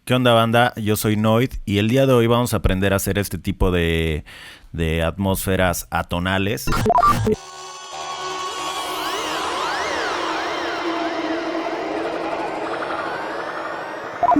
¿Qué onda, banda? Yo soy Noid y el día de hoy vamos a aprender a hacer este tipo de atmósferas atonales.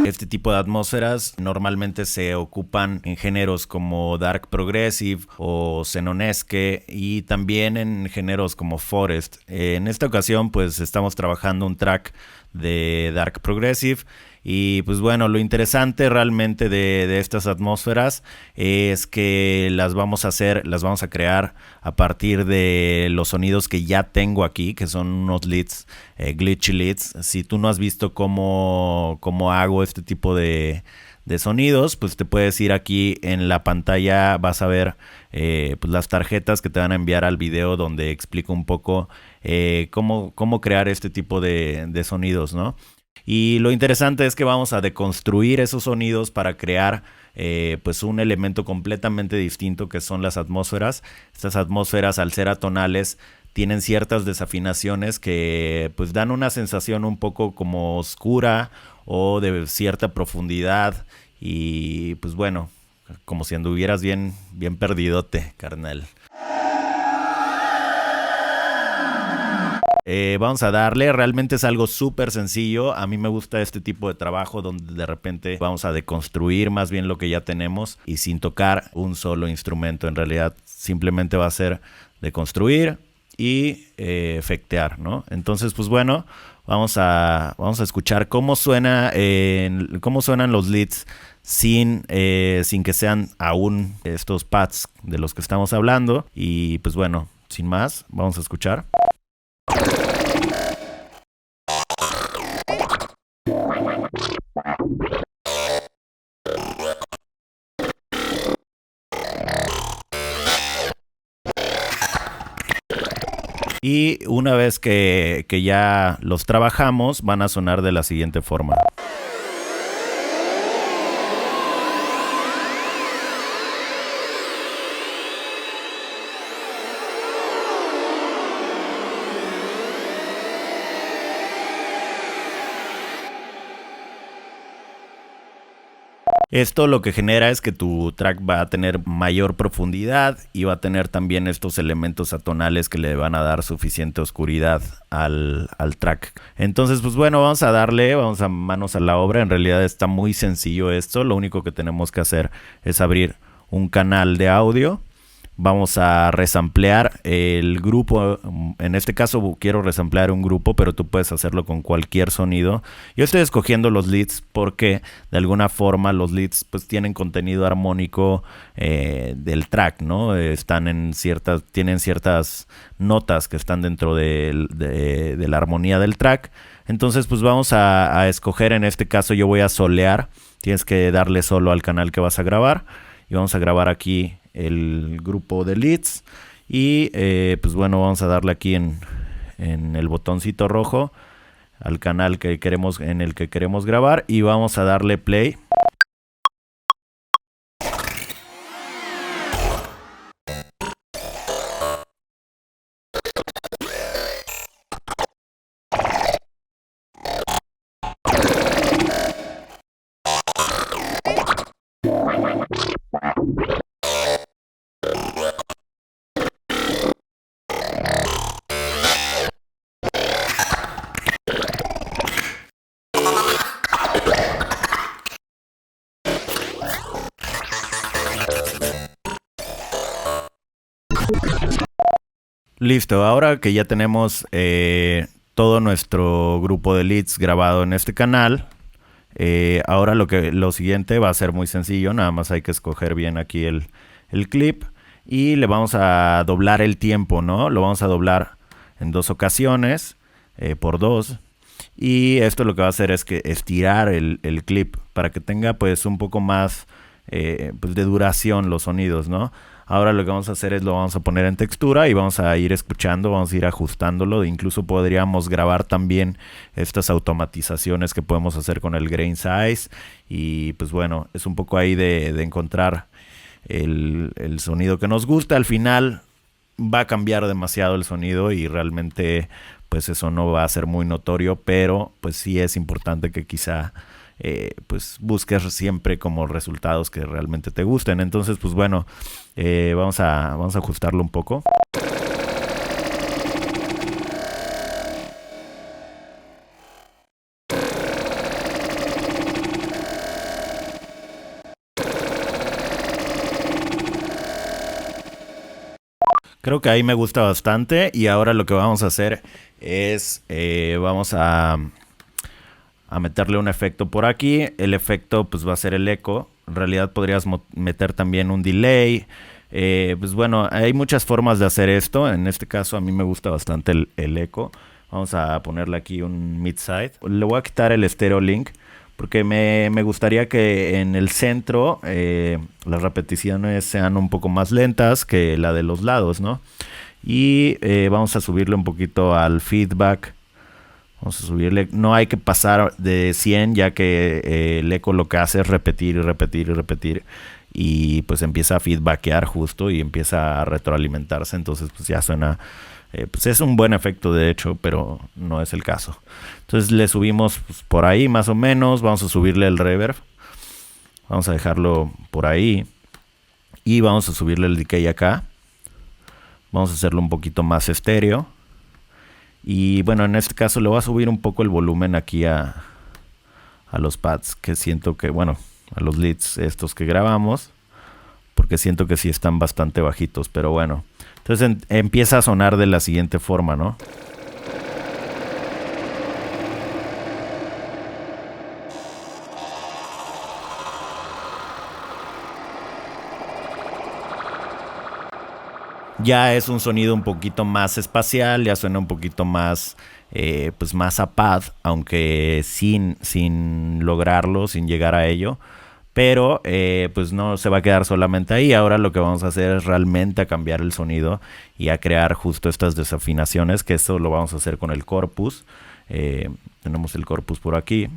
Este tipo de atmósferas normalmente se ocupan en géneros como Dark Progressive o Xenonesque y también en géneros como Forest. En esta ocasión pues estamos trabajando un track de Dark Progressive y pues bueno, lo interesante realmente de estas atmósferas es que las vamos a hacer, las vamos a crear a partir de los sonidos que ya tengo aquí, que son unos leads, glitchy leads. Si tú no has visto cómo hago este tipo de sonidos, pues te puedes ir aquí en la pantalla, vas a ver pues las tarjetas que te van a enviar al video donde explico un poco cómo crear este tipo de sonidos, ¿no? Y lo interesante es que vamos a deconstruir esos sonidos para crear pues un elemento completamente distinto que son las atmósferas. Estas atmósferas, al ser atonales, tienen ciertas desafinaciones que pues dan una sensación un poco como oscura o de cierta profundidad y pues bueno, como si anduvieras bien perdidote, carnal. Vamos a darle, realmente es algo súper sencillo. A mí me gusta este tipo de trabajo donde de repente vamos a deconstruir más bien lo que ya tenemos y sin tocar un solo instrumento. En realidad simplemente va a ser deconstruir y efectear, ¿no? Entonces pues bueno, vamos a escuchar cómo cómo suenan los leads sin que sean aún estos pads de los que estamos hablando. Y pues bueno, sin más, vamos a escuchar. Y una vez que ya los trabajamos, van a sonar de la siguiente forma. Esto lo que genera es que tu track va a tener mayor profundidad y va a tener también estos elementos atonales que le van a dar suficiente oscuridad al track. Entonces pues bueno, vamos a manos a la obra. En realidad está muy sencillo esto. Lo único que tenemos que hacer es abrir un canal de audio. Vamos a resamplear el grupo. En este caso quiero resamplear un grupo, pero tú puedes hacerlo con cualquier sonido. Yo estoy escogiendo los leads porque de alguna forma los leads pues tienen contenido armónico del track, ¿no? Tienen ciertas notas que están dentro de la armonía del track. Entonces pues vamos a escoger, en este caso yo voy a solear. Tienes que darle solo al canal que vas a grabar. Y vamos a grabar aquí el grupo de leads y pues bueno, vamos a darle aquí en el botoncito rojo al canal en el que queremos grabar y vamos a darle play. Listo, ahora que ya tenemos todo nuestro grupo de leads grabado en este canal, ahora lo siguiente va a ser muy sencillo. Nada más hay que escoger bien aquí el clip y le vamos a doblar el tiempo, ¿no? Lo vamos a doblar en 2 ocasiones por 2. Y esto lo que va a hacer es que estirar el clip para que tenga pues un poco más pues de duración los sonidos, ¿no? Ahora lo que vamos a hacer es lo vamos a poner en textura y vamos a ir escuchando, vamos a ir ajustándolo. Incluso podríamos grabar también estas automatizaciones que podemos hacer con el grain size. Y pues bueno, es un poco ahí de encontrar el sonido que nos gusta. Al final va a cambiar demasiado el sonido y realmente pues eso no va a ser muy notorio, pero pues sí es importante que quizá pues busques siempre como resultados que realmente te gusten. Entonces, pues bueno, vamos a ajustarlo un poco. Creo que ahí me gusta bastante y ahora lo que vamos a hacer es vamos a meterle un efecto por aquí. El efecto pues va a ser el eco. En realidad podrías meter también un delay. Pues bueno, hay muchas formas de hacer esto. En este caso a mí me gusta bastante el eco. Vamos a ponerle aquí un mid-side. Le voy a quitar el stereo link porque me gustaría que en el centro las repeticiones sean un poco más lentas que la de los lados, ¿no? Y vamos a subirle un poquito al feedback. Vamos a subirle, no hay que pasar de 100 ya que el eco lo que hace es repetir y repetir y repetir y pues empieza a feedbackear justo y empieza a retroalimentarse, entonces pues ya suena, pues es un buen efecto de hecho, pero no es el caso. Entonces le subimos pues, por ahí más o menos, vamos a subirle el reverb, vamos a dejarlo por ahí y vamos a subirle el decay acá, vamos a hacerlo un poquito más estéreo. Y bueno, en este caso le voy a subir un poco el volumen aquí a los pads, que siento que, bueno, a los leads estos que grabamos, porque siento que sí están bastante bajitos, pero bueno. Entonces empieza a sonar de la siguiente forma, ¿no? Ya es un sonido un poquito más espacial, ya suena un poquito más, pues más a pad, aunque sin lograrlo, sin llegar a ello. Pero pues no se va a quedar solamente ahí. Ahora lo que vamos a hacer es realmente a cambiar el sonido y a crear justo estas desafinaciones, que eso lo vamos a hacer con el corpus. Tenemos el corpus por aquí.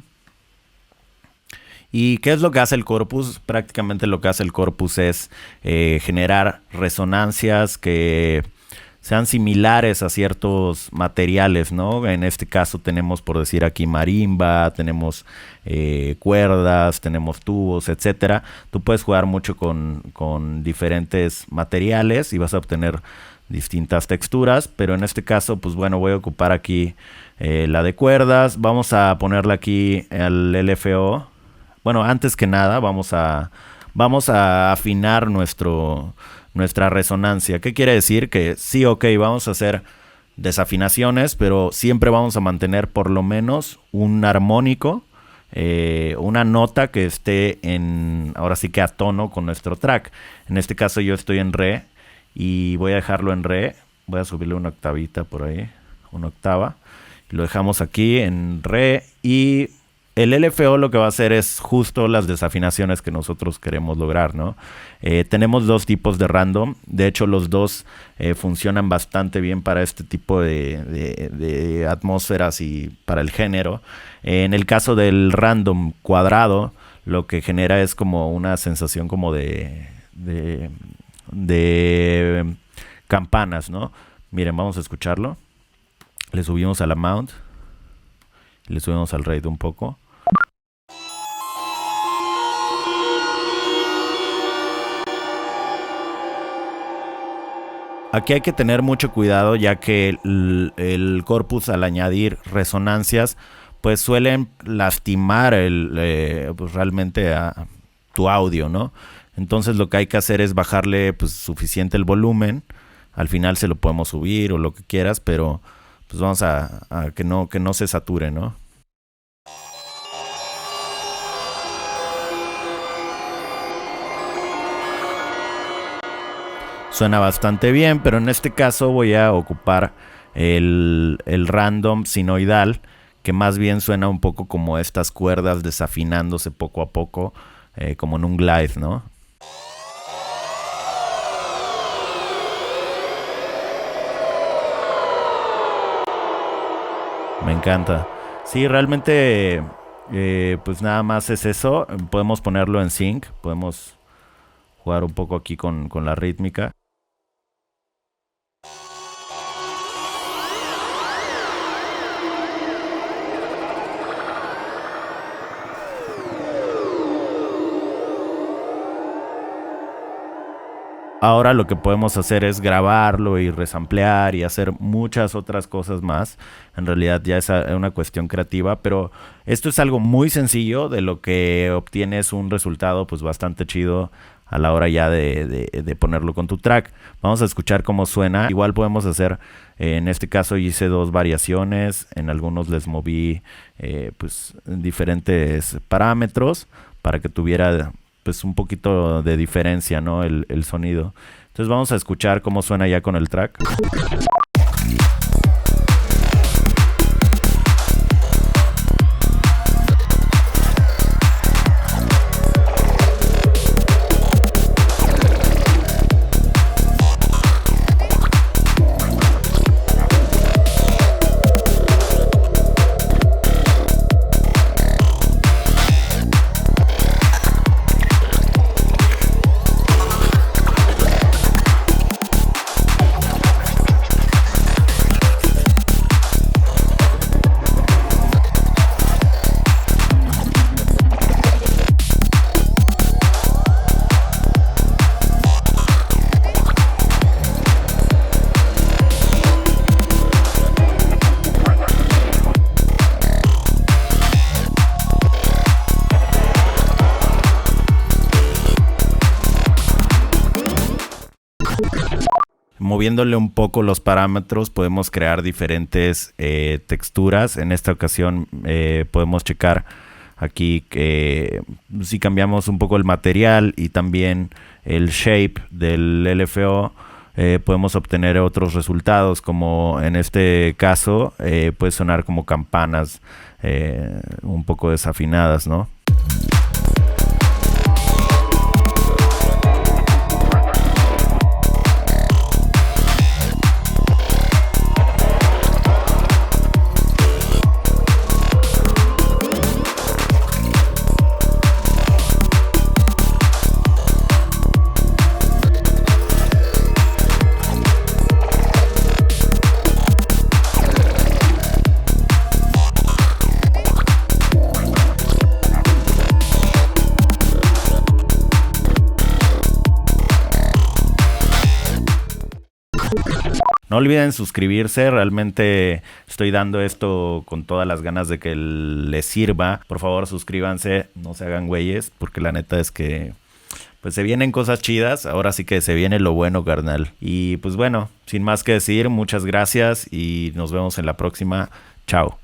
¿Y qué es lo que hace el corpus? Prácticamente lo que hace el corpus es generar resonancias que sean similares a ciertos materiales, ¿no? En este caso tenemos, por decir aquí, marimba, tenemos cuerdas, tenemos tubos, etcétera. Tú puedes jugar mucho con diferentes materiales y vas a obtener distintas texturas, pero en este caso, pues bueno, voy a ocupar aquí la de cuerdas. Vamos a ponerle aquí al LFO. Bueno, antes que nada vamos a afinar nuestra resonancia. ¿Qué quiere decir? Que sí, ok, vamos a hacer desafinaciones, pero siempre vamos a mantener por lo menos un armónico, una nota que esté ahora sí que a tono con nuestro track. En este caso yo estoy en re y voy a dejarlo en re. Voy a subirle una octavita por ahí, una octava. Lo dejamos aquí en re y el LFO lo que va a hacer es justo las desafinaciones que nosotros queremos lograr, ¿no? Tenemos dos tipos de random. De hecho, los dos funcionan bastante bien para este tipo de atmósferas y para el género. En el caso del random cuadrado, lo que genera es como una sensación como de campanas, ¿no? Miren, vamos a escucharlo. Le subimos a la mount. Le subimos al rate un poco. Aquí hay que tener mucho cuidado ya que el corpus al añadir resonancias pues suelen lastimar pues realmente a tu audio, ¿no? Entonces lo que hay que hacer es bajarle pues suficiente el volumen. Al final se lo podemos subir o lo que quieras, pero pues vamos a que no se sature, ¿no? Suena bastante bien, pero en este caso voy a ocupar el random sinoidal, que más bien suena un poco como estas cuerdas desafinándose poco a poco, como en un glide, ¿no? Me encanta. Sí, realmente, pues nada más es eso. Podemos ponerlo en sync, podemos jugar un poco aquí con la rítmica. Ahora lo que podemos hacer es grabarlo y resamplear y hacer muchas otras cosas más. En realidad ya es una cuestión creativa, pero esto es algo muy sencillo de lo que obtienes un resultado pues bastante chido a la hora ya de ponerlo con tu track. Vamos a escuchar cómo suena. Igual podemos hacer, en este caso hice dos variaciones, en algunos les moví pues diferentes parámetros para que tuviera pues un poquito de diferencia, ¿no? El sonido. Entonces vamos a escuchar cómo suena ya con el track. Moviéndole un poco los parámetros podemos crear diferentes texturas. En esta ocasión podemos checar aquí que si cambiamos un poco el material y también el shape del LFO, podemos obtener otros resultados, como en este caso puede sonar como campanas un poco desafinadas, ¿no? No olviden suscribirse, realmente estoy dando esto con todas las ganas de que les sirva. Por favor, suscríbanse, no se hagan güeyes, porque la neta es que pues se vienen cosas chidas. Ahora sí que se viene lo bueno, carnal. Y pues bueno, sin más que decir, muchas gracias y nos vemos en la próxima. Chao.